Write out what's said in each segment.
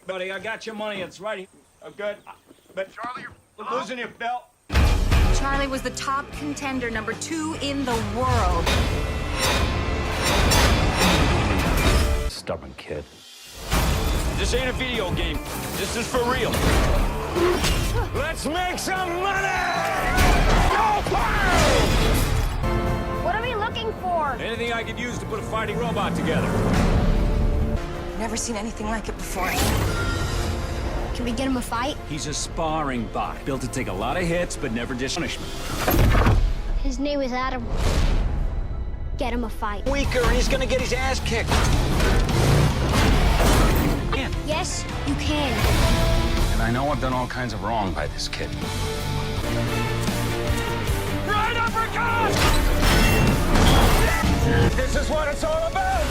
buddy. I got your money. It's right here. Oh, good. But Charlie, you're losing your belt. Charlie was the top contender, number 2 in the world. Stubborn kid. This ain't a video game. This is for real. Let's make some money! Go Pirates! What are we looking for? Anything I could use to put a fighting robot together. Never seen anything like it before. Can we get him a fight? He's a sparring bot, built to take a lot of hits, but never dish punishment. His name is Adam. Get him a fight. Weaker, and he's gonna get his ass kicked. Yes, you can. And I know I've done all kinds of wrong by this kid. Right uppercut! This is what it's all about!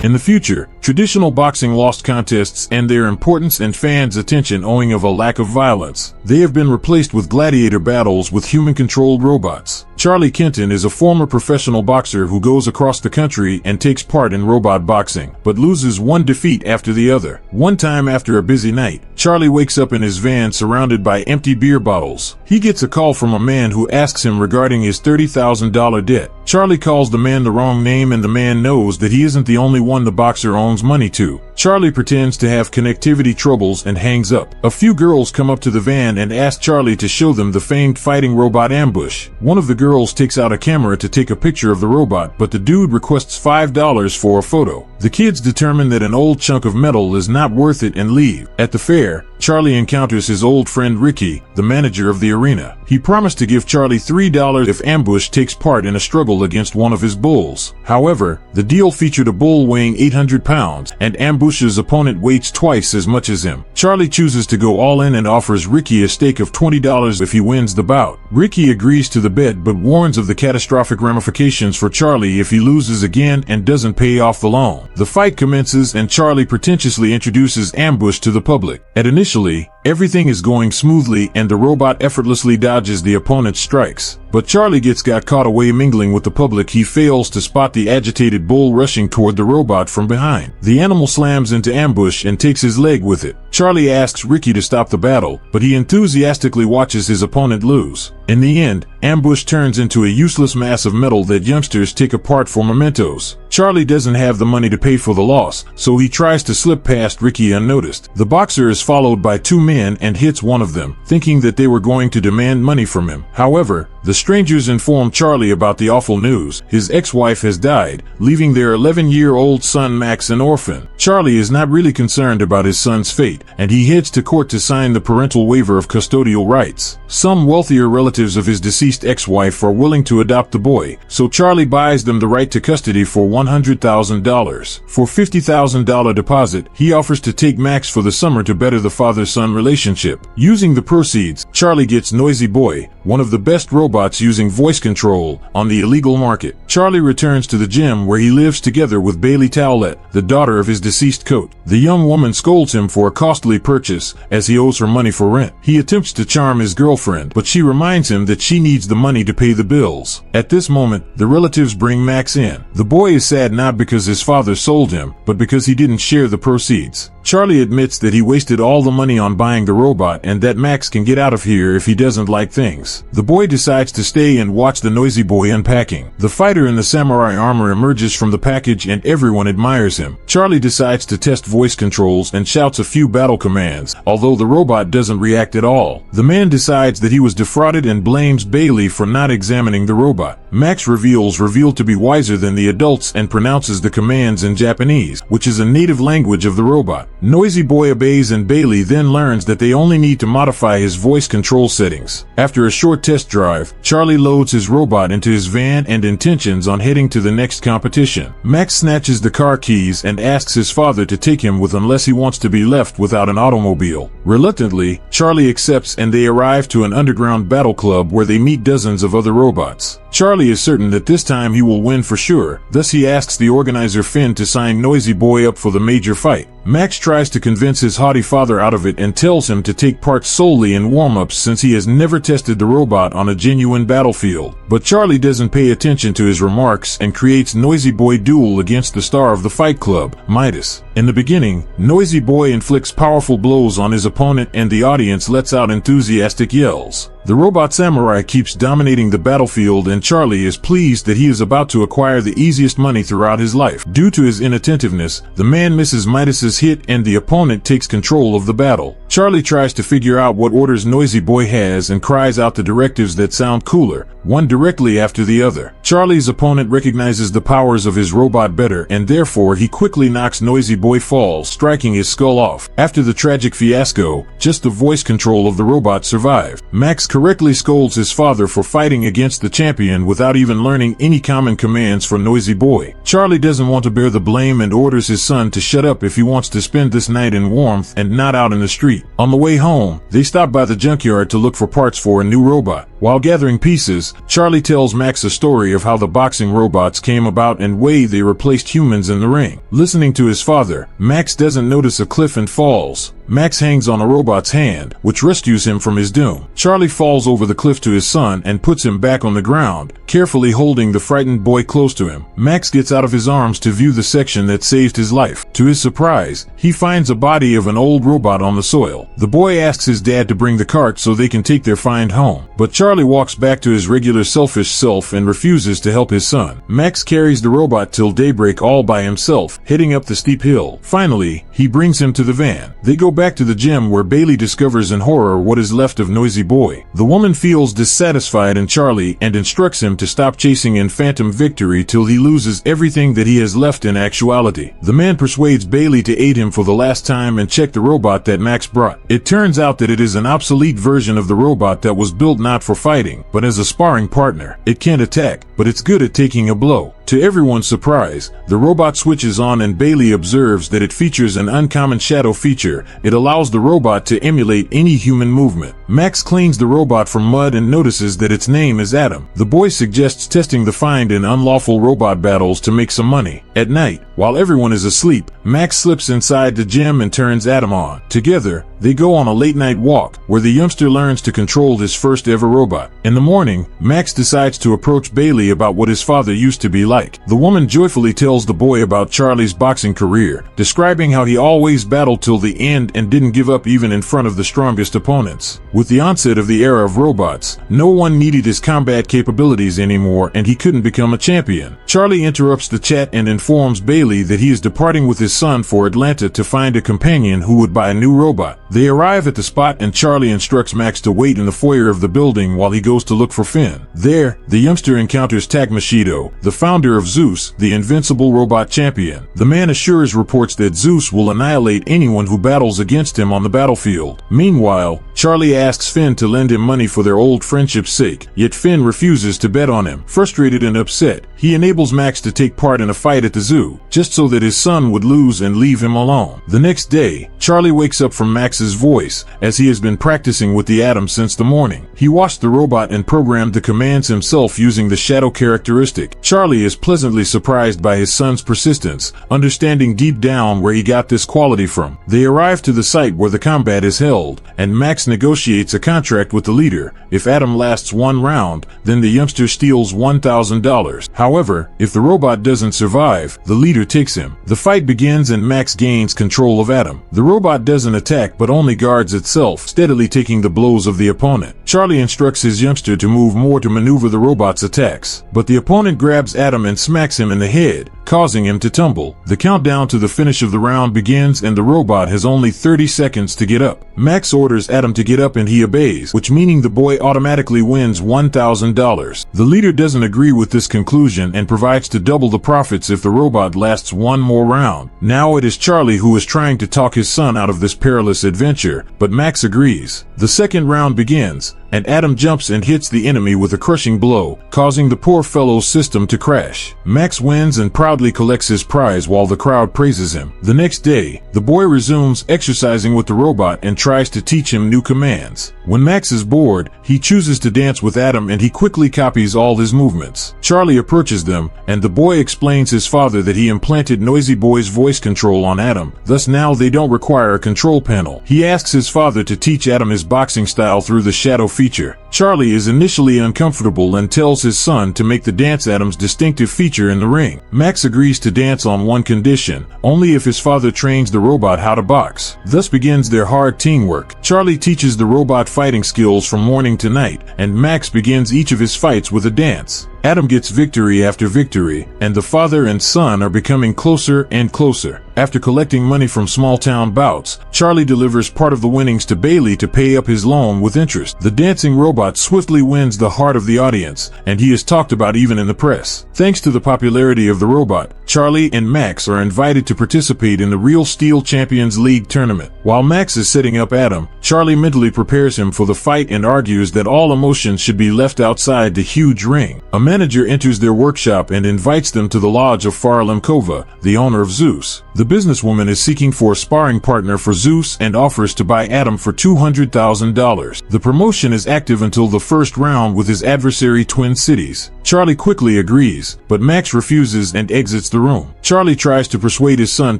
In the future, traditional boxing lost contests and their importance and fans' attention owing of a lack of violence. They have been replaced with gladiator battles with human-controlled robots. Charlie Kenton is a former professional boxer who goes across the country and takes part in robot boxing, but loses one defeat after the other. One time after a busy night, Charlie wakes up in his van surrounded by empty beer bottles. He gets a call from a man who asks him regarding his $30,000 debt. Charlie calls the man the wrong name and the man knows that he isn't the only one the boxer owes money to. Charlie pretends to have connectivity troubles and hangs up. A few girls come up to the van and ask Charlie to show them the famed fighting robot Ambush. One of the girls takes out a camera to take a picture of the robot, but the dude requests $5 for a photo. The kids determine that an old chunk of metal is not worth it and leave. At the fair, Charlie encounters his old friend Ricky, the manager of the arena. He promised to give Charlie $3 if Ambush takes part in a struggle against one of his bulls. However, the deal featured a bull weighing 800 pounds, and Ambush's opponent weighs twice as much as him. Charlie chooses to go all in and offers Ricky a stake of $20 if he wins the bout. Ricky agrees to the bet but warns of the catastrophic ramifications for Charlie if he loses again and doesn't pay off the loan. The fight commences and Charlie pretentiously introduces Ambush to the public. Initially, everything is going smoothly and the robot effortlessly dodges the opponent's strikes. But Charlie got caught away mingling with the public. He fails to spot the agitated bull rushing toward the robot from behind. The animal slams into Ambush and takes his leg with it. Charlie asks Ricky to stop the battle, but he enthusiastically watches his opponent lose. In the end, Ambush turns into a useless mass of metal that youngsters take apart for mementos. Charlie doesn't have the money to pay for the loss, so he tries to slip past Ricky unnoticed. The boxer is followed by 2 men and hits one of them, thinking that they were going to demand money from him. However, the strangers inform Charlie about the awful news. His ex-wife has died, leaving their 11-year-old son Max an orphan. Charlie is not really concerned about his son's fate, and he heads to court to sign the parental waiver of custodial rights. Some wealthier relatives of his deceased ex-wife are willing to adopt the boy, so Charlie buys them the right to custody for $100,000. For $50,000 deposit, he offers to take Max for the summer to better the father-son relationship. Using the proceeds, Charlie gets Noisy Boy, one of the best robots using voice control, on the illegal market. Charlie returns to the gym where he lives together with Bailey Towlett, the daughter of his deceased coach. The young woman scolds him for a costly purchase, as he owes her money for rent. He attempts to charm his girlfriend, but she reminds him that she needs the money to pay the bills. At this moment, the relatives bring Max in. The boy is sad not because his father sold him, but because he didn't share the proceeds. Charlie admits that he wasted all the money on buying the robot and that Max can get out of here if he doesn't like things. The boy decides to stay and watch the Noisy Boy unpacking. The fighter in the samurai armor emerges from the package and everyone admires him. Charlie decides to test voice controls and shouts a few battle commands, although the robot doesn't react at all. The man decides that he was defrauded and blames Bailey for not examining the robot. Max revealed to be wiser than the adults and pronounces the commands in Japanese, which is a native language of the robot. Noisy Boy obeys and Bailey then learns that they only need to modify his voice control settings. After a short test drive, Charlie loads his robot into his van and intentions on heading to the next competition. Max snatches the car keys and asks his father to take him with unless he wants to be left without an automobile. Reluctantly, Charlie accepts and they arrive to an underground battle club where they meet dozens of other robots. Charlie is certain that this time he will win for sure, thus he asks the organizer Finn to sign Noisy Boy up for the major fight. Max tries to convince his haughty father out of it and tells him to take part solely in warm-ups since he has never tested the robot on a genuine battlefield. But Charlie doesn't pay attention to his remarks and creates Noisy Boy duel against the star of the Fight Club, Midas. In the beginning, Noisy Boy inflicts powerful blows on his opponent and the audience lets out enthusiastic yells. The robot samurai keeps dominating the battlefield and Charlie is pleased that he is about to acquire the easiest money throughout his life. Due to his inattentiveness, the man misses Midas's hit and the opponent takes control of the battle. Charlie tries to figure out what orders Noisy Boy has and cries out the directives that sound cooler, one directly after the other. Charlie's opponent recognizes the powers of his robot better and therefore he quickly knocks Noisy Boy falls, striking his skull off. After the tragic fiasco, just the voice control of the robot survived. Max correctly scolds his father for fighting against the champion without even learning any common commands for Noisy Boy. Charlie doesn't want to bear the blame and orders his son to shut up if he wants to spend this night in warmth and not out in the street. On the way home, they stop by the junkyard to look for parts for a new robot. While gathering pieces, Charlie tells Max a story of how the boxing robots came about and way they replaced humans in the ring. Listening to his father, Max doesn't notice a cliff and falls. Max hangs on a robot's hand, which rescues him from his doom. Charlie falls over the cliff to his son and puts him back on the ground, carefully holding the frightened boy close to him. Max gets out of his arms to view the section that saved his life. To his surprise, he finds a body of an old robot on the soil. The boy asks his dad to bring the cart so they can take their find home, but Charlie walks back to his regular selfish self and refuses to help his son. Max carries the robot till daybreak all by himself, heading up the steep hill. Finally, he brings him to the van. They go back to the gym where Bailey discovers in horror what is left of Noisy Boy. The woman feels dissatisfied in Charlie and instructs him to stop chasing in phantom victory till he loses everything that he has left in actuality. The man persuades Bailey to aid him for the last time and check the robot that Max brought. It turns out that it is an obsolete version of the robot that was built not for fighting, but as a sparring partner. It can't attack, but it's good at taking a blow. To everyone's surprise, the robot switches on and Bailey observes that it features an uncommon shadow feature. It allows the robot to emulate any human movement. Max cleans the robot from mud and notices that its name is Adam. The boy suggests testing the find in unlawful robot battles to make some money. At night, while everyone is asleep, Max slips inside the gym and turns Adam on. Together, they go on a late-night walk, where the youngster learns to control his first-ever robot. In the morning, Max decides to approach Bailey about what his father used to be like. The woman joyfully tells the boy about Charlie's boxing career, describing how he always battled till the end and didn't give up even in front of the strongest opponents. With the onset of the era of robots, no one needed his combat capabilities anymore and he couldn't become a champion. Charlie interrupts the chat and informs Bailey that he is departing with his son for Atlanta to find a companion who would buy a new robot. They arrive at the spot and Charlie instructs Max to wait in the foyer of the building while he goes to look for Finn. There, the youngster encounters Takmashido, the founder of Zeus, the invincible robot champion. The man assures reports that Zeus will annihilate anyone who battles against him on the battlefield. Meanwhile, Charlie asks Finn to lend him money for their old friendship's sake, yet Finn refuses to bet on him. Frustrated and upset, he enables Max to take part in a fight at the zoo, just so that his son would lose and leave him alone. The next day, Charlie wakes up from Max's voice, as he has been practicing with the Atom since the morning. He watched the robot and programmed the commands himself using the shadow characteristic. Charlie is pleasantly surprised by his son's persistence, understanding deep down where he got this quality from. They arrive to the site where the combat is held, and Max negotiates a contract with the leader. If Adam lasts one round, then the youngster steals $1,000. However, if the robot doesn't survive, the leader takes him. The fight begins and Max gains control of Adam. The robot doesn't attack but only guards itself, steadily taking the blows of the opponent. Charlie instructs his youngster to move more to maneuver the robot's attacks, but the opponent grabs Adam and smacks him in the head, causing him to tumble. The countdown to the finish of the round begins and the robot has only 30 seconds to get up. Max orders Adam to get up and he obeys, which meaning the boy automatically wins $1,000. The leader doesn't agree with this conclusion and provides to double the profits if the robot lasts one more round. Now it is Charlie who is trying to talk his son out of this perilous adventure, but Max agrees. The second round begins, and Adam jumps and hits the enemy with a crushing blow, causing the poor fellow's system to crash. Max wins and proudly collects his prize while the crowd praises him. The next day, the boy resumes exercising with the robot and tries to teach him new commands. When Max is bored, he chooses to dance with Adam and he quickly copies all his movements. Charlie approaches them, and the boy explains his father that he implanted Noisy Boy's voice control on Adam, thus now they don't require a control panel. He asks his father to teach Adam his boxing style through the shadow feature. Charlie is initially uncomfortable and tells his son to make the dance Adam's distinctive feature in the ring. Max agrees to dance on one condition, only if his father trains the robot how to box. Thus begins their hard teamwork. Charlie teaches the robot fighting skills from morning to night, and Max begins each of his fights with a dance. Adam gets victory after victory, and the father and son are becoming closer and closer. After collecting money from small-town bouts, Charlie delivers part of the winnings to Bailey to pay up his loan with interest. The dancing robot swiftly wins the heart of the audience, and he is talked about even in the press. Thanks to the popularity of the robot, Charlie and Max are invited to participate in the Real Steel Champions League tournament. While Max is setting up Adam, Charlie mentally prepares him for the fight and argues that all emotions should be left outside the huge ring. A manager enters their workshop and invites them to the lodge of Farah Lemkova, the owner of Zeus. The businesswoman is seeking for a sparring partner for Zeus and offers to buy Adam for $200,000. The promotion is active until the first round with his adversary Twin Cities. Charlie quickly agrees, but Max refuses and exits the room. Charlie tries to persuade his son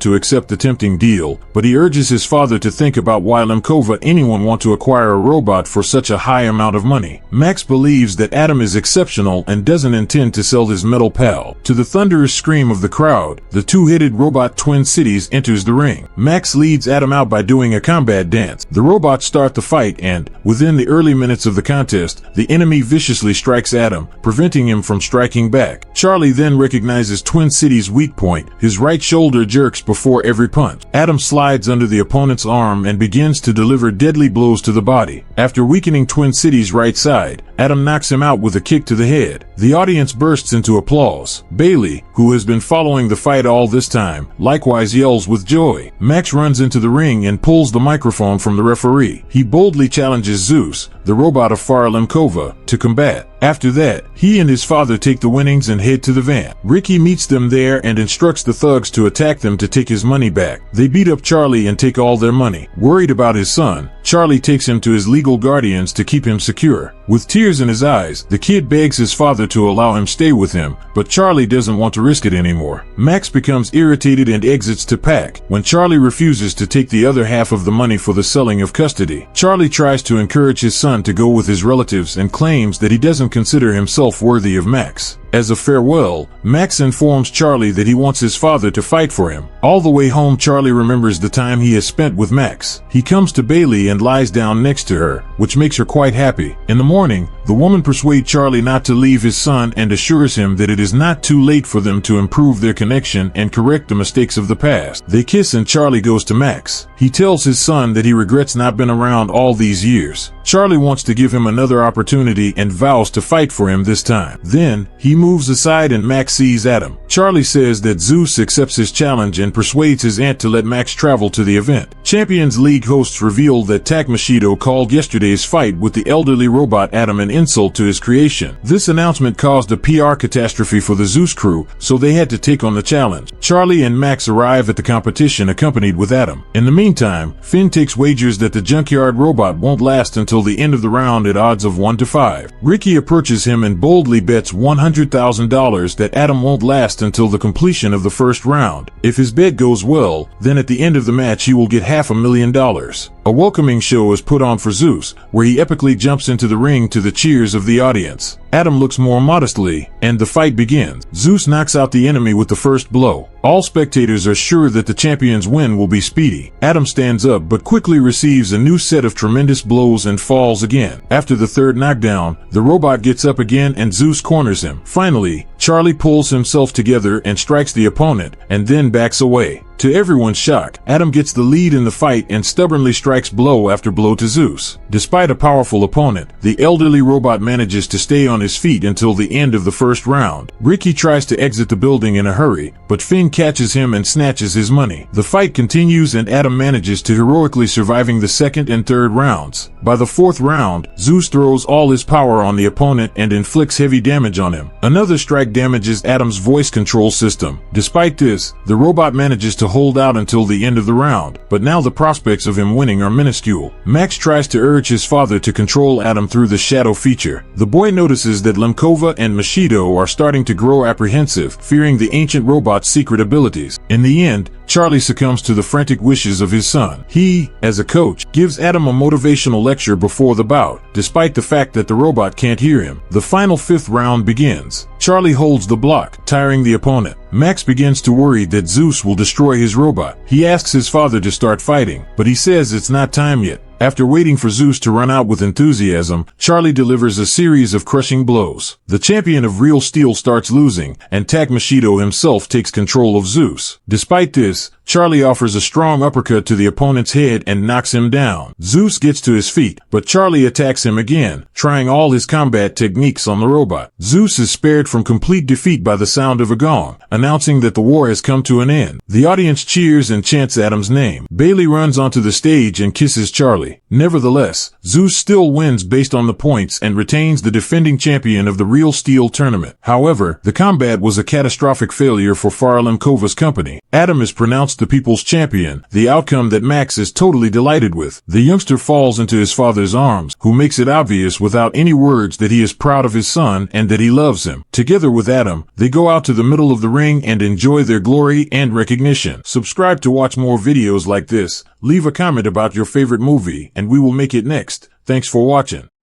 to accept the tempting deal, but he urges his father to think about why Lemkova anyone want to acquire a robot for such a high amount of money. Max believes that Adam is exceptional and doesn't intend to sell his metal pal. To the thunderous scream of the crowd, the two-headed robot Twin Cities enters the ring. Max leads Adam out by doing a combat dance. The robots start the fight and, within the early minutes of the contest, the enemy viciously strikes Adam, preventing him from striking back. Charlie then recognizes Twin Cities' weak point. His right shoulder jerks before every punch. Adam slides under the opponent's arm and begins to deliver deadly blows to the body. After weakening Twin Cities' right side, Adam knocks him out with a kick to the head. The audience bursts into applause. Bailey, who has been following the fight all this time, likewise yells with joy. Max runs into the ring and pulls the microphone from the referee. He boldly challenges Zeus, the robot of Farah Lemkova, to combat. After that, he and his father take the winnings and head to the van. Ricky meets them there and instructs the thugs to attack them to take his money back. They beat up Charlie and take all their money. Worried about his son, Charlie takes him to his legal guardians to keep him secure. With tears in his eyes, the kid begs his father to allow him stay with him, but Charlie doesn't want to risk it anymore. Max becomes irritated and exits to pack. When Charlie refuses to take the other half of the money for the selling of custody, Charlie tries to encourage his son to go with his relatives and claims that he doesn't consider himself worthy of Max. As a farewell, Max informs Charlie that he wants his father to fight for him. All the way home, Charlie remembers the time he has spent with Max. He comes to Bailey and lies down next to her, which makes her quite happy. In the morning, the woman persuades Charlie not to leave his son and assures him that it is not too late for them to improve their connection and correct the mistakes of the past. They kiss and Charlie goes to Max. He tells his son that he regrets not being around all these years. Charlie wants to give him another opportunity and vows to fight for him this time. Then, he moves aside and Max sees Adam. Charlie says that Zeus accepts his challenge and persuades his aunt to let Max travel to the event. Champions League hosts reveal that Takmashido called yesterday's fight with the elderly robot Adam an insult to his creation. This announcement caused a PR catastrophe for the Zeus crew, so they had to take on the challenge. Charlie and Max arrive at the competition accompanied with Adam. In the meantime, Finn takes wagers that the junkyard robot won't last until the end of the round at odds of 1 to 5. Ricky approaches him and boldly bets $100,000 that Adam won't last until the completion of the first round. If his bet goes well, then at the end of the match he will get $500,000. A welcoming show is put on for Zeus, where he epically jumps into the ring to the cheers of the audience. Adam looks more modestly, and the fight begins. Zeus knocks out the enemy with the first blow. All spectators are sure that the champion's win will be speedy. Adam stands up but quickly receives a new set of tremendous blows and falls again. After the third knockdown, the robot gets up again and Zeus corners him. Finally, Charlie pulls himself together and strikes the opponent, and then backs away. To everyone's shock, Adam gets the lead in the fight and stubbornly strikes blow after blow to Zeus. Despite a powerful opponent, the elderly robot manages to stay on his feet until the end of the first round. Ricky tries to exit the building in a hurry, but Finn catches him and snatches his money. The fight continues and Adam manages to heroically surviving the second and third rounds. By the fourth round, Zeus throws all his power on the opponent and inflicts heavy damage on him. Another strike damages Adam's voice control system. Despite this, the robot manages to hold out until the end of the round, but now the prospects of him winning are minuscule. Max tries to urge his father to control Adam through the shadow feature. The boy notices that Lemkova and Machido are starting to grow apprehensive, fearing the ancient robot's secret abilities. In the end, Charlie succumbs to the frantic wishes of his son. He, as a coach, gives Adam a motivational lecture before the bout, despite the fact that the robot can't hear him. The final fifth round begins. Charlie holds the block, tiring the opponent. Max begins to worry that Zeus will destroy his robot. He asks his father to start fighting, but he says it's not time yet. After waiting for Zeus to run out with enthusiasm, Charlie delivers a series of crushing blows. The champion of Real Steel starts losing, and Tak Machido himself takes control of Zeus. Despite this, Charlie offers a strong uppercut to the opponent's head and knocks him down. Zeus gets to his feet, but Charlie attacks him again, trying all his combat techniques on the robot. Zeus is spared from complete defeat by the sound of a gong, announcing that the war has come to an end. The audience cheers and chants Adam's name. Bailey runs onto the stage and kisses Charlie. Nevertheless, Zeus still wins based on the points and retains the defending champion of the Real Steel tournament. However, the combat was a catastrophic failure for Farah Lemkova's company. Adam is pronounced the people's champion, the outcome that Max is totally delighted with. The youngster falls into his father's arms, who makes it obvious without any words that he is proud of his son and that he loves him. Together with Adam, they go out to the middle of the ring and enjoy their glory and recognition. Subscribe to watch more videos like this. Leave a comment about your favorite movie, and we will make it next. Thanks for watching.